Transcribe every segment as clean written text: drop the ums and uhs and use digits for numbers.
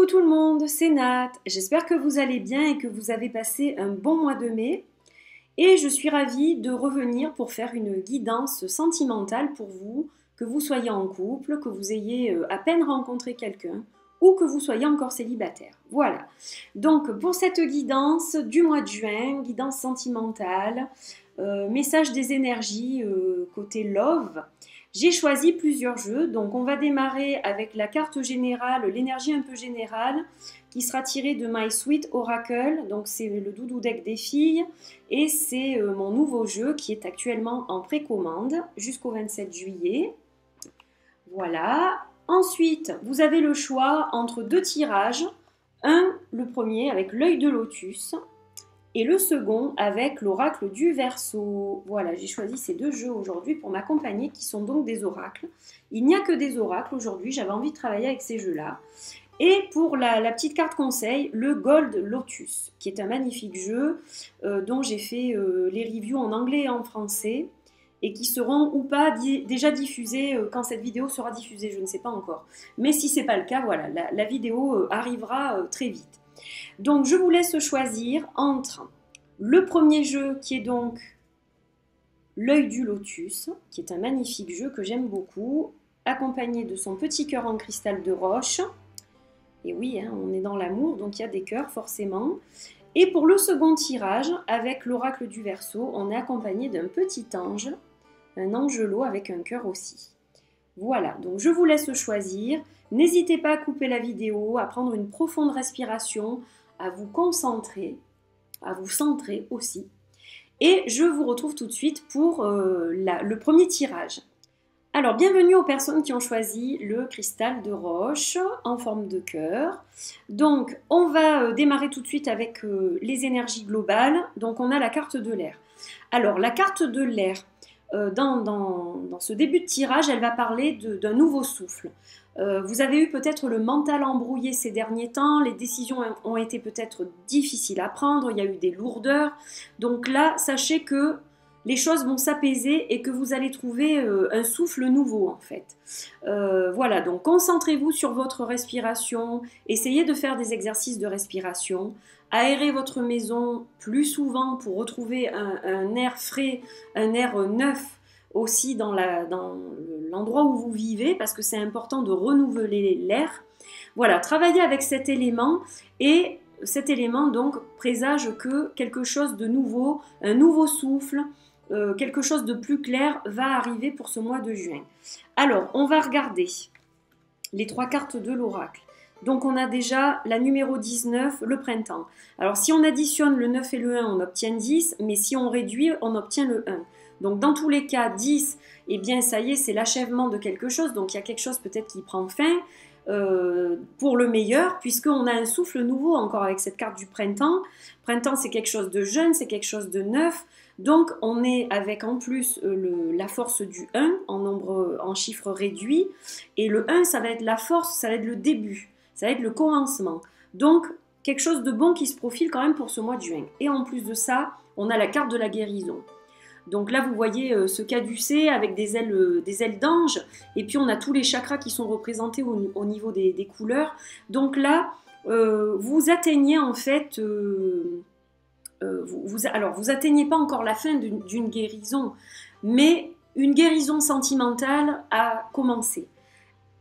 Coucou tout le monde, c'est Nat. J'espère que vous allez bien et que vous avez passé un bon mois de mai. Et je suis ravie de revenir pour faire une guidance sentimentale pour vous, que vous soyez en couple, que vous ayez à peine rencontré quelqu'un ou que vous soyez encore célibataire. Voilà. Donc pour cette guidance du mois de juin, guidance sentimentale, message des énergies côté love, j'ai choisi plusieurs jeux. Donc on va démarrer avec la carte générale, l'énergie un peu générale, qui sera tirée de My Sweet Oracle. Donc c'est le doudou deck des filles et c'est mon nouveau jeu qui est actuellement en précommande jusqu'au 27 juillet. Voilà. Ensuite, vous avez le choix entre deux tirages. Le premier avec l'œil de lotus et le second avec l'oracle du Verseau. Voilà, j'ai choisi ces deux jeux aujourd'hui pour m'accompagner, qui sont donc des oracles. Il n'y a que des oracles aujourd'hui, j'avais envie de travailler avec ces jeux-là. Et pour la petite carte conseil, le Gold Lotus, qui est un magnifique jeu dont j'ai fait les reviews en anglais et en français, et qui seront ou pas déjà diffusés quand cette vidéo sera diffusée, je ne sais pas encore. Mais si ce n'est pas le cas, voilà, la vidéo arrivera très vite. Donc je vous laisse choisir entre le premier jeu qui est donc l'œil du lotus, qui est un magnifique jeu que j'aime beaucoup, accompagné de son petit cœur en cristal de roche. Et oui, hein, on est dans l'amour, donc il y a des cœurs forcément. Et pour le second tirage, avec l'oracle du Verseau, on est accompagné d'un petit ange, un angelot avec un cœur aussi. Voilà, donc je vous laisse choisir. N'hésitez pas à couper la vidéo, à prendre une profonde respiration, à vous concentrer, à vous centrer aussi. Et je vous retrouve tout de suite pour le premier tirage. Alors, bienvenue aux personnes qui ont choisi le cristal de roche en forme de cœur. Donc, on va démarrer tout de suite avec les énergies globales. Donc, on a la carte de l'air. Alors, la carte de l'air, dans ce début de tirage, elle va parler d'un nouveau souffle. Vous avez eu peut-être le mental embrouillé ces derniers temps, les décisions ont été peut-être difficiles à prendre, il y a eu des lourdeurs. Donc là, sachez que les choses vont s'apaiser et que vous allez trouver un souffle nouveau en fait. Voilà, donc concentrez-vous sur votre respiration, essayez de faire des exercices de respiration, aérez votre maison plus souvent pour retrouver un air frais, un air neuf, aussi dans l'endroit où vous vivez, parce que c'est important de renouveler l'air. Voilà, travaillez avec cet élément, et cet élément donc présage que quelque chose de nouveau, un nouveau souffle, quelque chose de plus clair va arriver pour ce mois de juin. Alors, on va regarder les trois cartes de l'oracle. Donc on a déjà la numéro 19, le printemps. Alors si on additionne le 9 et le 1, on obtient 10, mais si on réduit, on obtient le 1. Donc dans tous les cas, 10, eh bien ça y est, c'est l'achèvement de quelque chose, donc il y a quelque chose peut-être qui prend fin, pour le meilleur, puisqu'on a un souffle nouveau encore avec cette carte du printemps. Printemps, c'est quelque chose de jeune, c'est quelque chose de neuf, donc on est avec en plus la force du 1 en chiffre réduit, et le 1, ça va être la force, ça va être le début, ça va être le commencement. Donc quelque chose de bon qui se profile quand même pour ce mois de juin. Et en plus de ça, on a la carte de la guérison. Donc là, vous voyez ce caducée avec des ailes d'ange. Et puis, on a tous les chakras qui sont représentés au niveau des couleurs. Donc là, vous atteignez en fait... vous atteignez pas encore la fin d'une guérison, mais une guérison sentimentale a commencé.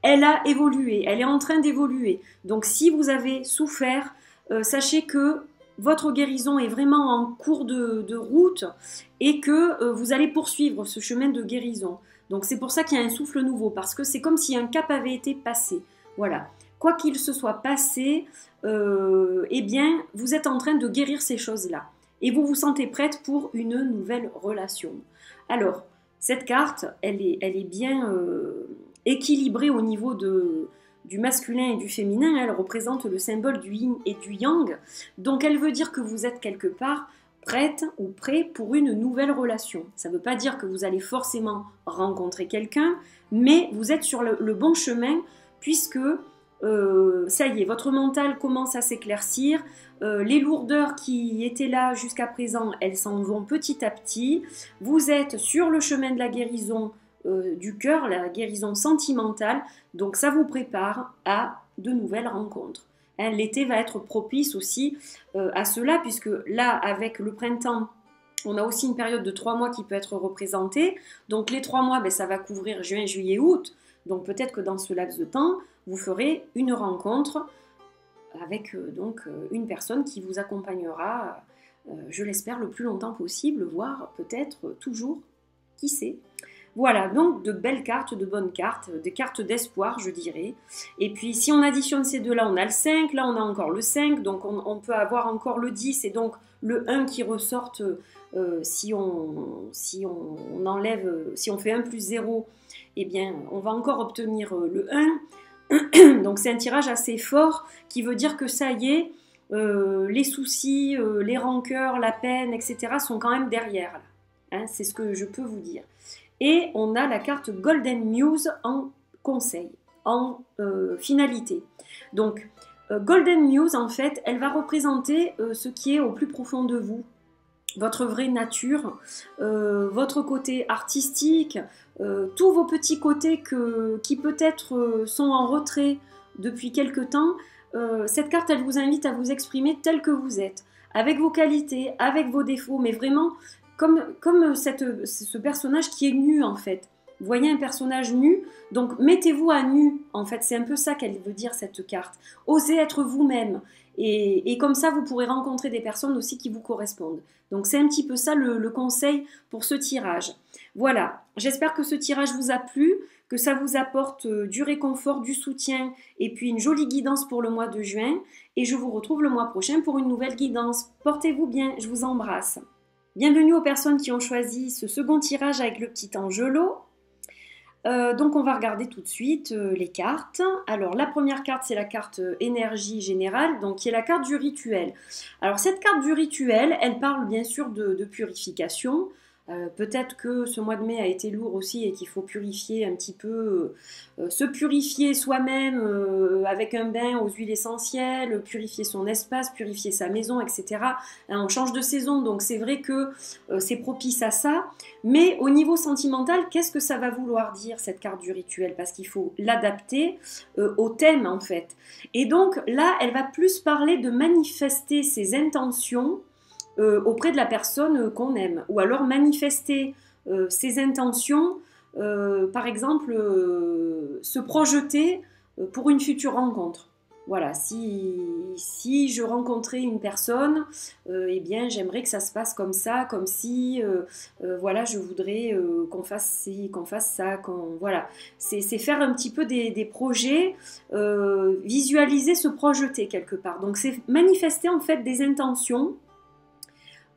Elle a évolué, elle est en train d'évoluer. Donc si vous avez souffert, sachez que votre guérison est vraiment en cours de route et que vous allez poursuivre ce chemin de guérison. Donc c'est pour ça qu'il y a un souffle nouveau, parce que c'est comme si un cap avait été passé. Voilà. Quoi qu'il se soit passé, eh bien, vous êtes en train de guérir ces choses-là. Et vous vous sentez prête pour une nouvelle relation. Alors, cette carte, elle est bien équilibrée au niveau du masculin et du féminin. Elle représente le symbole du yin et du yang. Donc elle veut dire que vous êtes quelque part prête ou prêt pour une nouvelle relation. Ça ne veut pas dire que vous allez forcément rencontrer quelqu'un, mais vous êtes sur le bon chemin, puisque ça y est, votre mental commence à s'éclaircir. Les lourdeurs qui étaient là jusqu'à présent, elles s'en vont petit à petit. Vous êtes sur le chemin de la guérison du cœur, la guérison sentimentale. Donc ça vous prépare à de nouvelles rencontres. Hein, l'été va être propice aussi à cela, puisque là, avec le printemps, on a aussi une période de 3 mois qui peut être représentée. Donc les 3 mois, ben, ça va couvrir juin, juillet, août. Donc peut-être que dans ce laps de temps, vous ferez une rencontre avec une personne qui vous accompagnera, je l'espère, le plus longtemps possible, voire peut-être toujours, qui sait. Voilà, donc de belles cartes, de bonnes cartes, des cartes d'espoir, je dirais. Et puis, si on additionne ces deux-là, on a le 5, là on a encore le 5, donc on peut avoir encore le 10 et donc le 1 qui ressorte si on enlève, si on fait 1 plus 0, eh bien, on va encore obtenir le 1. Donc, c'est un tirage assez fort qui veut dire que ça y est, les soucis, les rancœurs, la peine, etc. sont quand même derrière. Là. Hein, c'est ce que je peux vous dire. Et on a la carte Golden Muse en conseil, en finalité. Donc, Golden Muse, en fait, elle va représenter ce qui est au plus profond de vous, votre vraie nature, votre côté artistique, tous vos petits côtés qui peut-être sont en retrait depuis quelque temps. Cette carte, elle vous invite à vous exprimer tel que vous êtes, avec vos qualités, avec vos défauts, mais vraiment comme ce personnage qui est nu en fait. Vous voyez un personnage nu, donc mettez-vous à nu en fait, c'est un peu ça qu'elle veut dire cette carte. Osez être vous-même et comme ça vous pourrez rencontrer des personnes aussi qui vous correspondent. Donc c'est un petit peu ça le conseil pour ce tirage. Voilà, j'espère que ce tirage vous a plu, que ça vous apporte du réconfort, du soutien et puis une jolie guidance pour le mois de juin. Et je vous retrouve le mois prochain pour une nouvelle guidance. Portez-vous bien, je vous embrasse. Bienvenue aux personnes qui ont choisi ce second tirage avec le petit Angelo. Donc on va regarder tout de suite les cartes. Alors la première carte, c'est la carte énergie générale, donc qui est la carte du rituel. Alors cette carte du rituel, elle parle bien sûr de purification. Peut-être que ce mois de mai a été lourd aussi et qu'il faut purifier un petit peu, se purifier soi-même avec un bain aux huiles essentielles, purifier son espace, purifier sa maison, etc. Hein, on change de saison, donc c'est vrai que c'est propice à ça. Mais au niveau sentimental, qu'est-ce que ça va vouloir dire cette carte du rituel? Parce qu'il faut l'adapter au thème en fait. Et donc là, elle va plus parler de manifester ses intentions auprès de la personne qu'on aime, ou alors manifester ses intentions, par exemple se projeter pour une future rencontre. Voilà, si je rencontrais une personne, eh bien j'aimerais que ça se passe comme ça, comme si, voilà, je voudrais qu'on fasse ci, qu'on fasse ça, voilà. C'est faire un petit peu des projets, visualiser, se projeter quelque part. Donc c'est manifester en fait des intentions,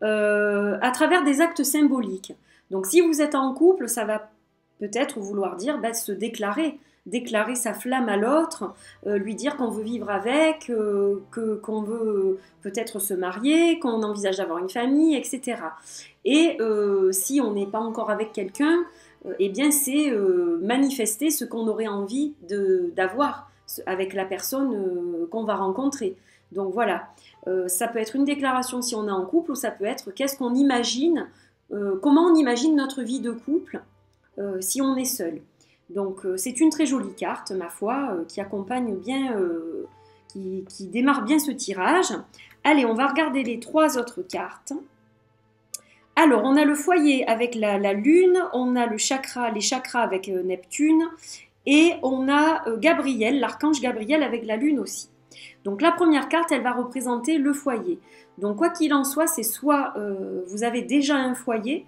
à travers des actes symboliques. Donc si vous êtes en couple, ça va peut-être vouloir dire se déclarer sa flamme à l'autre, lui dire qu'on veut vivre avec, qu'on veut peut-être se marier, qu'on envisage d'avoir une famille, etc. Et si on n'est pas encore avec quelqu'un, eh bien c'est manifester ce qu'on aurait envie d'avoir avec la personne qu'on va rencontrer. Donc voilà, ça peut être une déclaration si on est en couple, ou ça peut être qu'est-ce qu'on imagine, comment on imagine notre vie de couple si on est seul. Donc c'est une très jolie carte, ma foi, qui accompagne bien, qui démarre bien ce tirage. Allez, on va regarder les 3 autres cartes. Alors, on a le foyer avec la lune, on a les chakras avec Neptune, et on a Gabriel, l'archange Gabriel avec la lune aussi. Donc la première carte, elle va représenter le foyer. Donc quoi qu'il en soit, c'est soit vous avez déjà un foyer,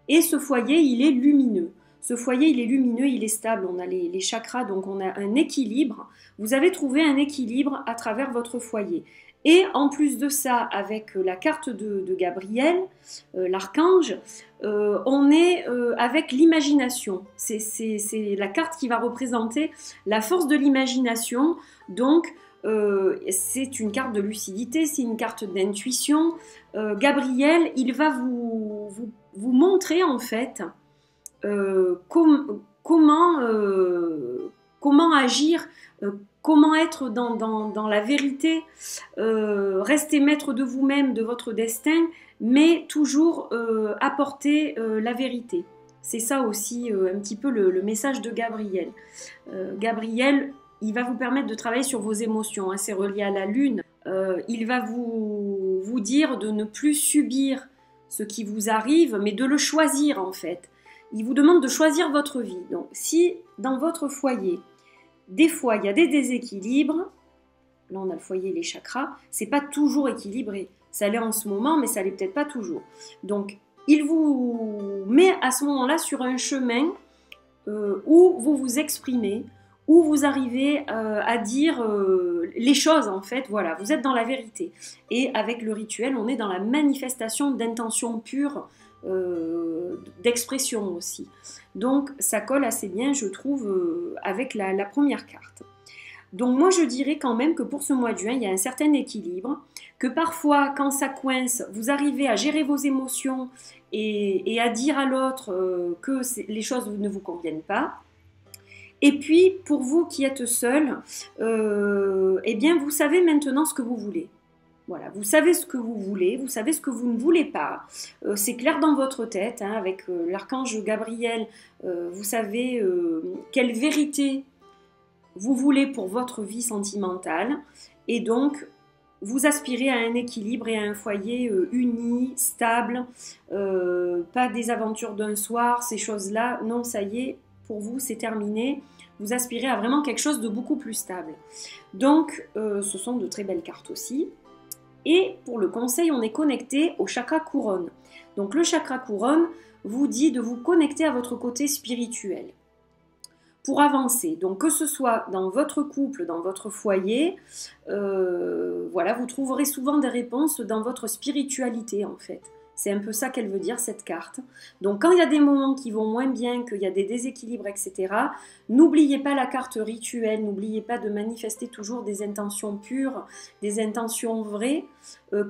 et ce foyer, il est lumineux. Ce foyer, il est lumineux, il est stable, on a les chakras, donc on a un équilibre. Vous avez trouvé un équilibre à travers votre foyer. Et en plus de ça, avec la carte de Gabriel, l'archange, on est avec l'imagination. C'est la carte qui va représenter la force de l'imagination. Donc, c'est une carte de lucidité, c'est une carte d'intuition. Gabriel, il va vous montrer en fait comment agir, comment être dans la vérité, rester maître de vous-même, de votre destin, mais toujours apporter la vérité. C'est ça aussi un petit peu le message de Gabriel. Gabriel il va vous permettre de travailler sur vos émotions, hein, c'est relié à la lune. Il va vous dire de ne plus subir ce qui vous arrive, mais de le choisir en fait. Il vous demande de choisir votre vie. Donc si dans votre foyer, des fois il y a des déséquilibres, là on a le foyer et les chakras, c'est pas toujours équilibré. Ça l'est en ce moment, mais ça l'est peut-être pas toujours. Donc il vous met à ce moment-là sur un chemin où vous vous exprimez, où vous arrivez à dire les choses en fait, voilà, vous êtes dans la vérité. Et avec le rituel, on est dans la manifestation d'intention pure, d'expression aussi. Donc ça colle assez bien, je trouve, avec la première carte. Donc moi je dirais quand même que pour ce mois de juin, il y a un certain équilibre, que parfois quand ça coince, vous arrivez à gérer vos émotions et à dire à l'autre que les choses ne vous conviennent pas. Et puis pour vous qui êtes seul, eh bien vous savez maintenant ce que vous voulez. Voilà, vous savez ce que vous voulez, vous savez ce que vous ne voulez pas. C'est clair dans votre tête, hein, avec l'archange Gabriel, vous savez quelle vérité vous voulez pour votre vie sentimentale. Et donc, vous aspirez à un équilibre et à un foyer uni, stable, pas des aventures d'un soir, ces choses-là. Non, ça y est, pour vous, c'est terminé. Vous aspirez à vraiment quelque chose de beaucoup plus stable. Donc, ce sont de très belles cartes aussi. Et pour le conseil, on est connecté au chakra couronne. Donc le chakra couronne vous dit de vous connecter à votre côté spirituel pour avancer. Donc que ce soit dans votre couple, dans votre foyer, voilà, vous trouverez souvent des réponses dans votre spiritualité en fait. C'est un peu ça qu'elle veut dire, cette carte. Donc, quand il y a des moments qui vont moins bien, qu'il y a des déséquilibres, etc., n'oubliez pas la carte rituelle, n'oubliez pas de manifester toujours des intentions pures, des intentions vraies.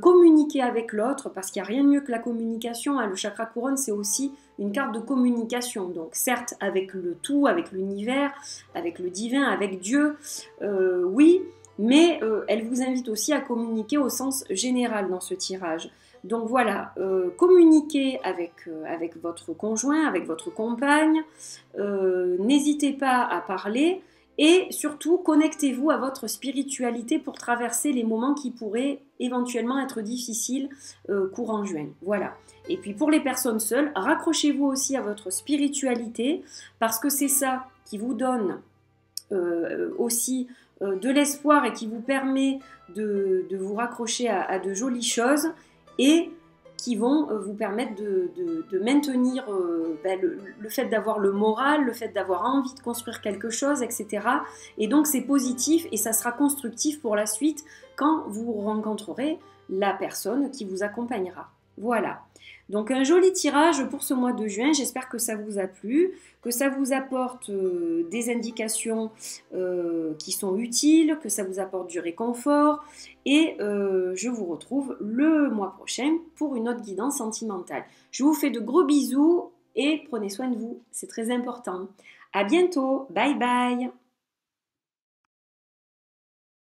Communiquez avec l'autre, parce qu'il n'y a rien de mieux que la communication. Hein. Le chakra couronne, c'est aussi une carte de communication. Donc, certes, avec le tout, avec l'univers, avec le divin, avec Dieu, oui, mais elle vous invite aussi à communiquer au sens général dans ce tirage. Donc voilà, communiquez avec votre conjoint, avec votre compagne, n'hésitez pas à parler et surtout connectez-vous à votre spiritualité pour traverser les moments qui pourraient éventuellement être difficiles courant juin. Voilà. Et puis pour les personnes seules, raccrochez-vous aussi à votre spiritualité parce que c'est ça qui vous donne aussi de l'espoir et qui vous permet de vous raccrocher à de jolies choses et qui vont vous permettre de maintenir le fait d'avoir le moral, le fait d'avoir envie de construire quelque chose, etc. Et donc c'est positif et ça sera constructif pour la suite quand vous rencontrerez la personne qui vous accompagnera. Voilà. Donc un joli tirage pour ce mois de juin, j'espère que ça vous a plu, que ça vous apporte des indications qui sont utiles, que ça vous apporte du réconfort et je vous retrouve le mois prochain pour une autre guidance sentimentale. Je vous fais de gros bisous et prenez soin de vous, c'est très important. À bientôt, bye bye.